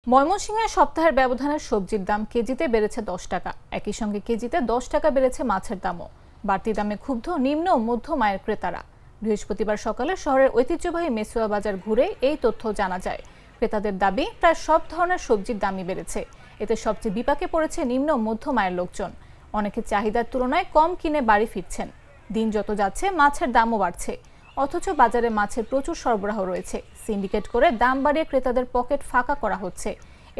ময়মনসিংহে সপ্তাহের ব্যবধানে সবজির দাম কেজিতে বেড়েছে 10 টাকা। একই সঙ্গে কেজিতে 10 টাকা বেড়েছে মাছের দামও। বাড়তি দামে ক্ষুব্ধ নিম্ন ও মধ্যম আয়ের ক্রেতারা। বৃহস্পতিবার সকালে শহরের ঐতিহ্যবাহী মেসুয়া বাজার ঘুরে এই তথ্য জানা যায়। ক্রেতাদের দাবি, প্রায় সব ধরনের সবজির দামই বেড়েছে। এতে সবচেয়ে বিপাকে পড়েছে নিম্ন ও মধ্যম আয়ের লোকজন। অনেকে চাহিদার তুলনায় কম কিনে বাড়ি ফিরছেন। দিন যত যাচ্ছে মাছের দামও বাড়ছে, অথচ বাজারে মাছের প্রচুর সরবরাহ রয়েছে। সিন্ডিকেট করে দাম বাড়িয়ে ক্রেতাদের পকেট ফাঁকা করা হচ্ছে।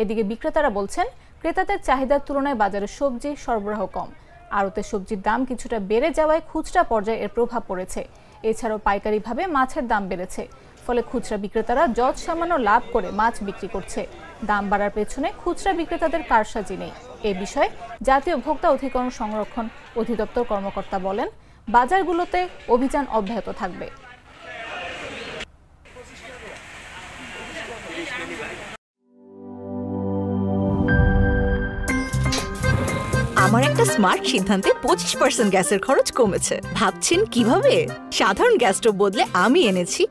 এদিকে বিক্রেতারা বলছেন, ক্রেতাদের চাহিদার তুলনায় বাজারে সবজি সরবরাহ কম। আড়তে সবজির দাম কিছুটা বেড়ে যাওয়ায় খুচরা পর্যায়ে এর প্রভাব পড়েছে। এছাড়াও পাইকারিভাবে মাছের দাম বেড়েছে, ফলে খুচরা বিক্রেতারা যৎ সামান্য লাভ করে মাছ বিক্রি করছে। দাম বাড়ার পেছনে খুচরা বিক্রেতাদের কারসাজি নেই। এ বিষয়ে জাতীয় ভোক্তা অধিকরণ সংরক্ষণ অধিদপ্তর কর্মকর্তা বলেন, বাজারগুলোতে অভিযান অব্যাহত থাকবে। আমার একটা স্মার্ট সিদ্ধান্তে 25% গ্যাসের খরচ কমেছে। ভাবছেন কিভাবে? সাধারণ গ্যাস স্টোভ বদলে আমি এনেছি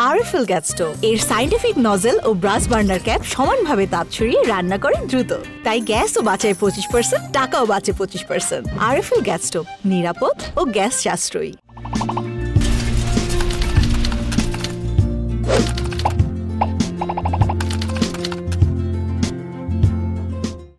আরএফএল গ্যাস স্টোভ। এর সাইন্টিফিক নজল ও ব্রাস বার্নার ক্যাপ সমানভাবে তাপ ছড়িয়ে রান্না করে দ্রুত। তাই গ্যাসও বাঁচায় 25%, টাকাও বাঁচে 25%। আরএফএল গ্যাস স্টোভ নিরাপদ ও গ্যাস সাশ্রয়ী।